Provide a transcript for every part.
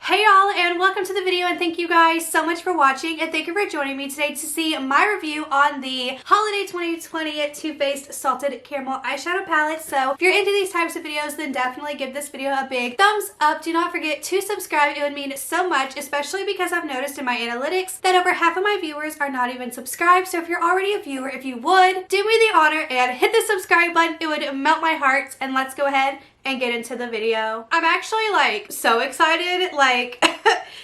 Hey y'all, and welcome to the video, and thank you guys so much for watching, and thank you for joining me today to see my review on the Holiday 2020 Too Faced Salted Caramel Eyeshadow Palette. So if you're into these types of videos, then definitely give this video a big thumbs up. Do not forget to subscribe. It would mean so much, especially because I've noticed in my analytics that over half of my viewers are not even subscribed. So if you're already a viewer, if you would, do me the honor and hit the subscribe button. It would melt my heart, and let's go ahead and get into the video. I'm actually like so excited. Like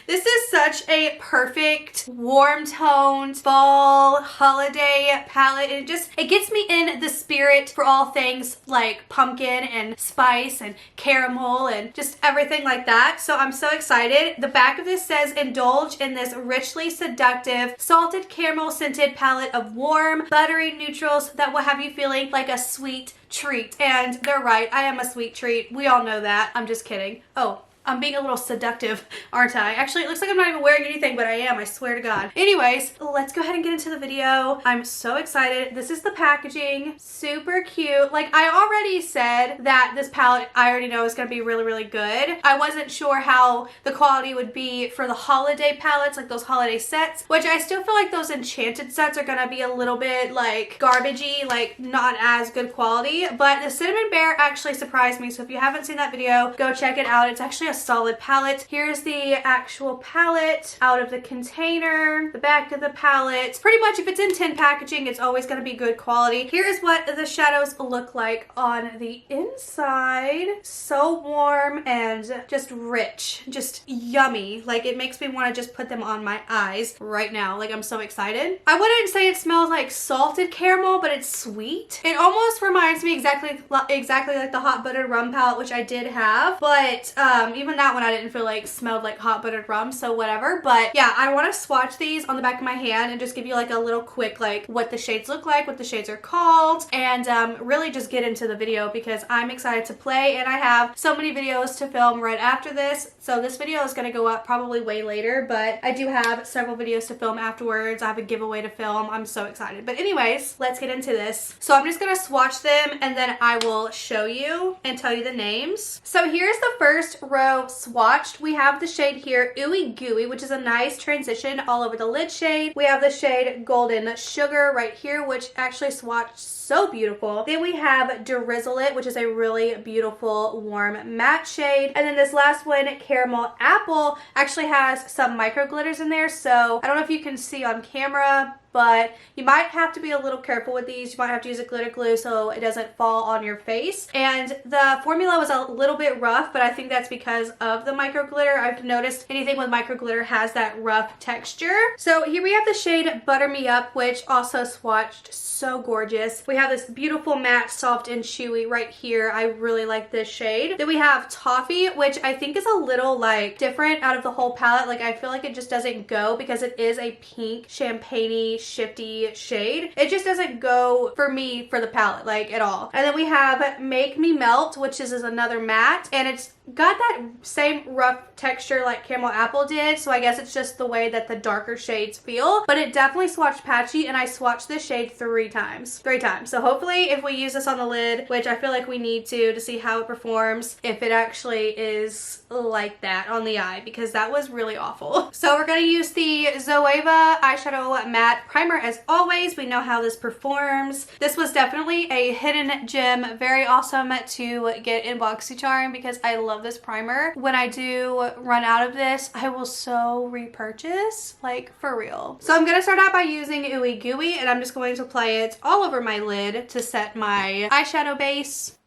this is such a perfect warm toned fall holiday palette. It gets me in the spirit for all things like pumpkin and spice and caramel and just everything like that. So I'm so excited. The back of this says indulge in this richly seductive salted caramel scented palette of warm buttery neutrals that will have you feeling like a sweet treat. And they're right, I am a sweet treat. We all know that. I'm just kidding. Oh, I'm being a little seductive, aren't I? Actually, it looks like I'm not even wearing anything, but I am, I swear to God. Anyways, let's go ahead and get into the video. I'm so excited. This is the packaging. Super cute. Like, I already said that this palette, I already know is going to be really, really good. I wasn't sure how the quality would be for the holiday palettes, like those holiday sets, which I still feel like those enchanted sets are going to be a little bit, like, garbagey, like, not as good quality. But the Cinnamon Bear actually surprised me, so if you haven't seen that video, go check it out. It's actually a solid palette. Here's the actual palette out of the container, the back of the palette. Pretty much if it's in tin packaging, it's always going to be good quality. Here is what the shadows look like on the inside. So warm and just rich, just yummy. Like, it makes me want to just put them on my eyes right now. Like, I'm so excited. I wouldn't say it smells like salted caramel, but it's sweet. It almost reminds me exactly like the hot buttered rum palette, which I did have, but even that one I didn't feel like smelled like hot buttered rum, so whatever. But yeah, I want to swatch these on the back of my hand and just give you like a little quick like what the shades look like, what the shades are called, and really just get into the video because I'm excited to play, and I have so many videos to film right after this. So this video is going to go up probably way later, but I do have several videos to film afterwards. I have a giveaway to film. I'm so excited. But anyways, let's get into this. So I'm just going to swatch them and then I will show you and tell you the names. So here's the first row swatched. We have the shade here Ooey Gooey, which is a nice transition all over the lid shade. We have the shade Golden Sugar right here, which actually swatched so beautiful. Then we have Drizzle It, which is a really beautiful warm matte shade. And then this last one, Caramel Apple, actually has some micro glitters in there. So I don't know if you can see on camera, but you might have to be a little careful with these. You might have to use a glitter glue so it doesn't fall on your face. And the formula was a little bit rough, but I think that's because of the micro glitter. I've noticed anything with micro glitter has that rough texture. So here we have the shade Butter Me Up, which also swatched so gorgeous. We have this beautiful matte, soft and chewy right here. I really like this shade. Then we have Toffee, which I think is a little like different out of the whole palette. Like, I feel like it just doesn't go because it is a pink champagne-y shifty shade. It just doesn't go for me for the palette like at all. And then we have Make Me Melt, which is another matte, and it's got that same rough texture like Caramel Apple did, so I guess it's just the way that the darker shades feel, but it definitely swatched patchy, and I swatched this shade three times. So hopefully if we use this on the lid, which I feel like we need to see how it performs, if it actually is like that on the eye, because that was really awful. So we're going to use the Zoeva eyeshadow matte primer as always. We know how this performs. This was definitely a hidden gem, very awesome to get in BOXYCHARM because I love this primer. When I do run out of this, I will so repurchase, like for real. So I'm going to start out by using Ooey Gooey, and I'm just going to apply it all over my lid to set my eyeshadow base.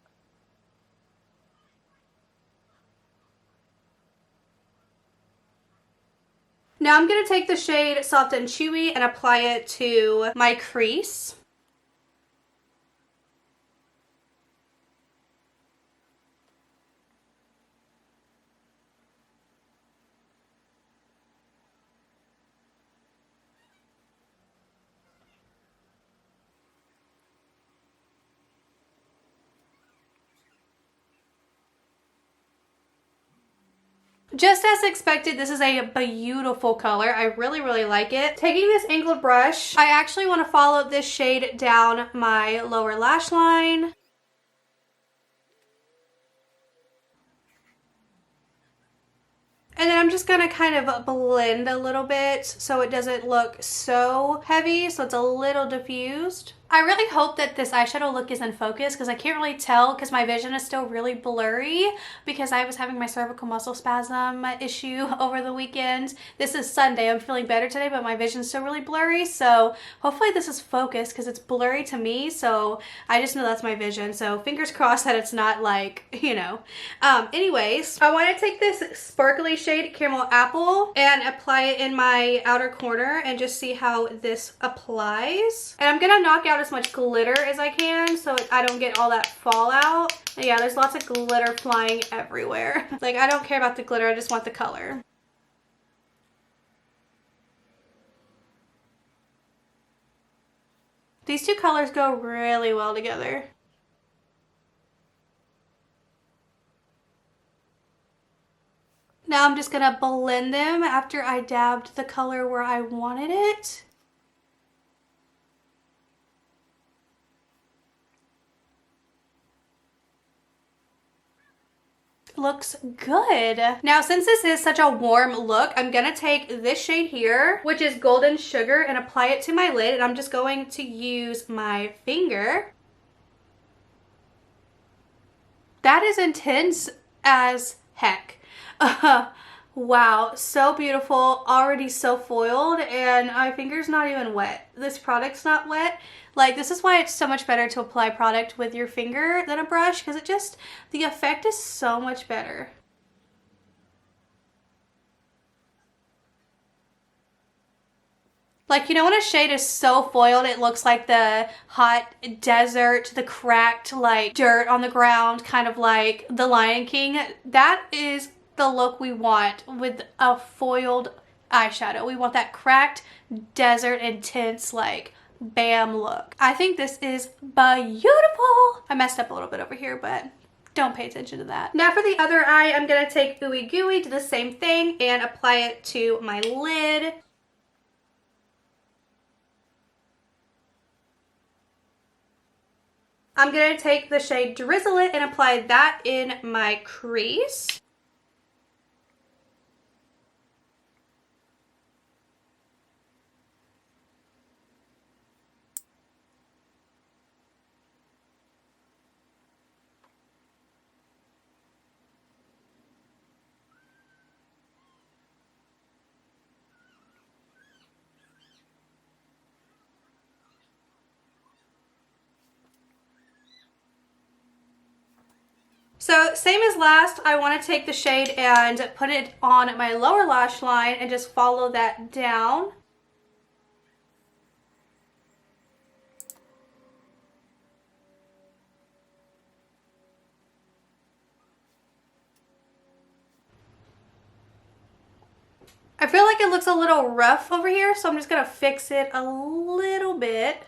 Now I'm going to take the shade Soft and Chewy and apply it to my crease. Just as expected, this is a beautiful color. I really, really like it. Taking this angled brush, I actually want to follow this shade down my lower lash line. And then I'm just gonna kind of blend a little bit so it doesn't look so heavy, so it's a little diffused. I really hope that this eyeshadow look is in focus because I can't really tell because my vision is still really blurry because I was having my cervical muscle spasm issue over the weekend. This is Sunday. I'm feeling better today, but my vision's still really blurry. So hopefully this is focused because it's blurry to me. So I just know that's my vision. So fingers crossed that it's not like, you know. Anyways, I want to take this sparkly shade Caramel Apple and apply it in my outer corner and just see how this applies. And I'm going to knock out as much glitter as I can so I don't get all that fallout. Yeah, there's lots of glitter flying everywhere. Like, I don't care about the glitter, I just want the color. These two colors go really well together. Now I'm just gonna blend them after I dabbed the color where I wanted it. Looks good. Now, since this is such a warm look, I'm gonna take this shade here, which is Golden Sugar, and apply it to my lid. And I'm just going to use my finger. That is intense as heck. Wow, so beautiful, already so foiled, and my finger's not even wet. This product's not wet. Like, this is why it's so much better to apply product with your finger than a brush, because it just, the effect is so much better. Like, you know when a shade is so foiled, it looks like the hot desert, the cracked, like, dirt on the ground, kind of like The Lion King? That is the look we want with a foiled eyeshadow. We want that cracked desert intense like bam look. I think this is beautiful. I messed up a little bit over here, but don't pay attention to that. Now for the other eye, I'm gonna take Ooey Gooey, do the same thing and apply it to my lid. I'm gonna take the shade Drizzle It and apply that in my crease. So same as last, I want to take the shade and put it on my lower lash line and just follow that down. I feel like it looks a little rough over here, so I'm just going to fix it a little bit.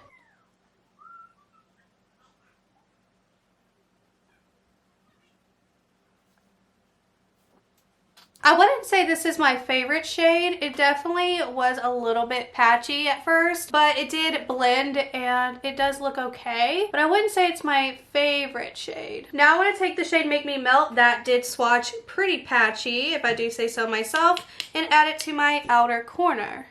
I wouldn't say this is my favorite shade. It definitely was a little bit patchy at first, but it did blend and it does look okay. But I wouldn't say it's my favorite shade. Now I want to take the shade Make Me Melt. That did swatch pretty patchy, if I do say so myself, and add it to my outer corner.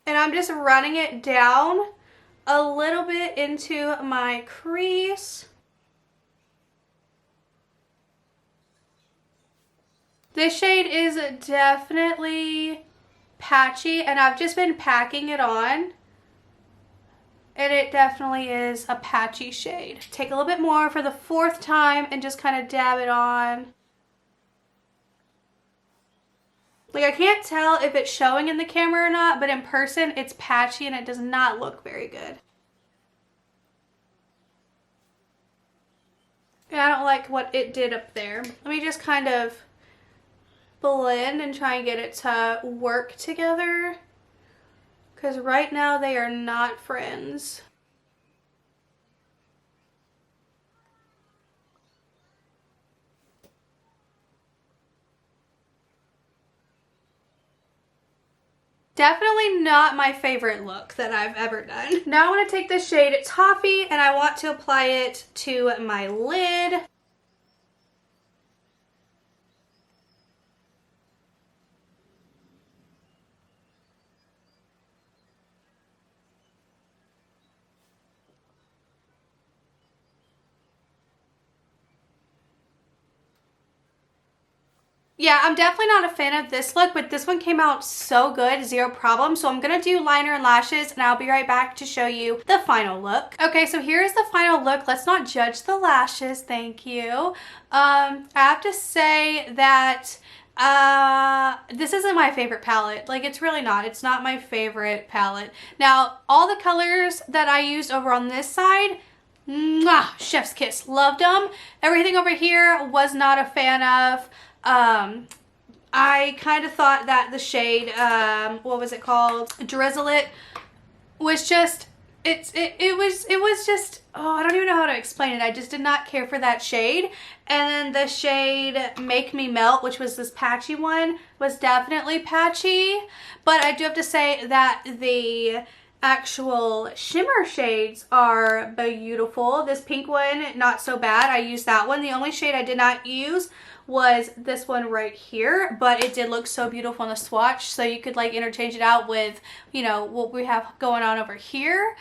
And I'm just running it down a little bit into my crease. This shade is definitely patchy, and I've just been packing it on. And it definitely is a patchy shade. Take a little bit more for the fourth time and just kind of dab it on. Like, I can't tell if it's showing in the camera or not, but in person it's patchy and it does not look very good. And I don't like what it did up there. Let me just kind of blend and try and get it to work together, because right now they are not friends. Definitely not my favorite look that I've ever done. Now I want to take the shade Toffee and I want to apply it to my lid. Yeah, I'm definitely not a fan of this look, but this one came out so good, zero problem. So I'm gonna do liner and lashes and I'll be right back to show you the final look. Okay, so here's the final look. Let's not judge the lashes, thank you. I have to say that this isn't my favorite palette. Like, it's really not. It's not my favorite palette. Now, all the colors that I used over on this side, mwah, chef's kiss, loved them. Everything over here was not a fan of. I kind of thought that the shade, what was it called? Drizzle It was just, it was just, oh, I don't even know how to explain it. I just did not care for that shade. And then the shade Make Me Melt, which was this patchy one, was definitely patchy. But I do have to say that the actual shimmer shades are beautiful. This pink one, not so bad. I used that one. The only shade I did not use was this one right here, but it did look so beautiful in the swatch, so you could like interchange it out with, you know, what we have going on over here.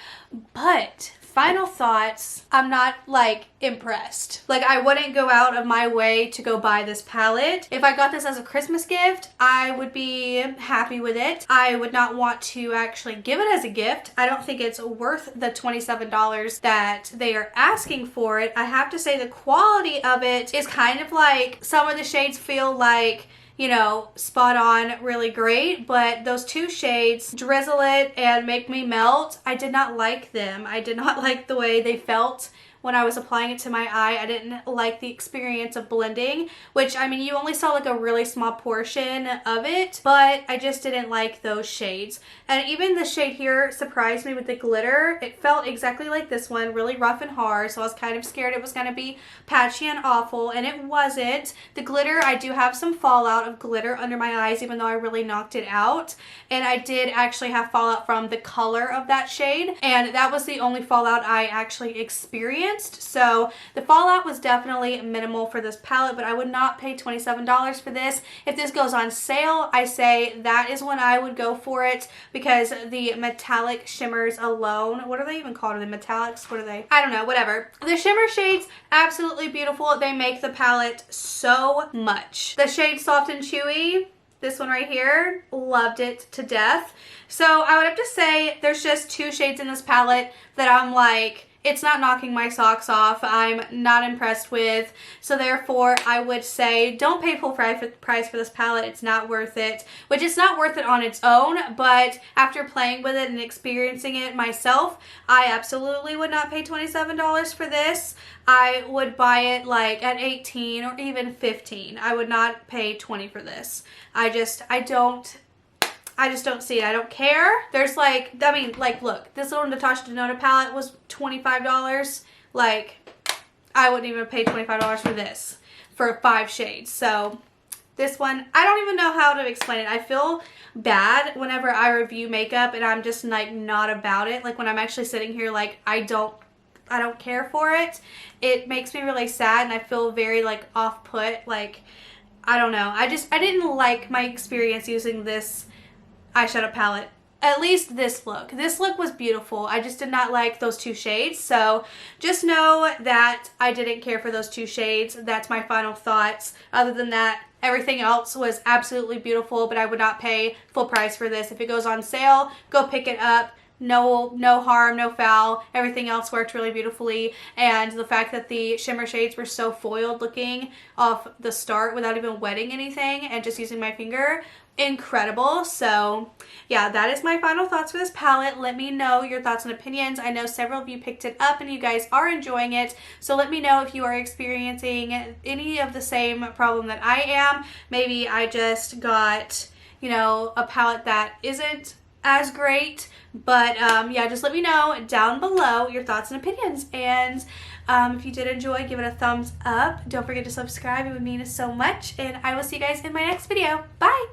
But final thoughts, I'm not like impressed. Like, I wouldn't go out of my way to go buy this palette. If I got this as a Christmas gift, I would be happy with it. I would not want to actually give it as a gift. I don't think it's worth the $27 that they are asking for it. I have to say the quality of it is kind of like, some of the shades feel like, you know, spot on, really great, but those two shades, Drizzle It and Make Me Melt, I did not like them. I did not like the way they felt when I was applying it to my eye. I didn't like the experience of blending, which, I mean, you only saw like a really small portion of it, but I just didn't like those shades. And even the shade here surprised me with the glitter. It felt exactly like this one, really rough and hard, so I was kind of scared it was going to be patchy and awful, and it wasn't. The glitter, I do have some fallout of glitter under my eyes, even though I really knocked it out, and I did actually have fallout from the color of that shade, and that was the only fallout I actually experienced. So the fallout was definitely minimal for this palette, but I would not pay $27 for this. If this goes on sale, I say that is when I would go for it, because the metallic shimmers alone, what are they even called? Are they metallics? What are they? I don't know, whatever. The shimmer shades, absolutely beautiful. They make the palette so much. The shade Soft and Chewy, this one right here, loved it to death. So I would have to say there's just two shades in this palette that I'm like, it's not knocking my socks off. I'm not impressed with. So therefore, I would say don't pay full price for this palette. It's not worth it. Which is not worth it on its own, but after playing with it and experiencing it myself, I absolutely would not pay $27 for this. I would buy it like at $18 or even $15. I would not pay $20 for this. I just don't see it. I don't care. There's like, I mean, like, look, this little Natasha Denona palette was $25. Like, I wouldn't even pay $25 for this, for 5 shades. So this one, I don't even know how to explain it. I feel bad whenever I review makeup and I'm just like not about it. Like when I'm actually sitting here, like I don't care for it. It makes me really sad and I feel very like off put. Like, I don't know. I didn't like my experience using this eyeshadow palette. At least this look. This look was beautiful. I just did not like those two shades. So just know that I didn't care for those two shades. That's my final thoughts. Other than that, everything else was absolutely beautiful, but I would not pay full price for this. If it goes on sale, go pick it up. No harm, no foul. Everything else worked really beautifully, and the fact that the shimmer shades were so foiled looking off the start without even wetting anything and just using my finger, incredible. So yeah, that is my final thoughts for this palette. Let me know your thoughts and opinions. I know several of you picked it up and you guys are enjoying it, so let me know if you are experiencing any of the same problem that I am. Maybe I just got, you know, a palette that isn't as great, but yeah, just let me know down below your thoughts and opinions. And if you did enjoy, give it a thumbs up. Don't forget to subscribe. It would mean so much, and I will see you guys in my next video. Bye.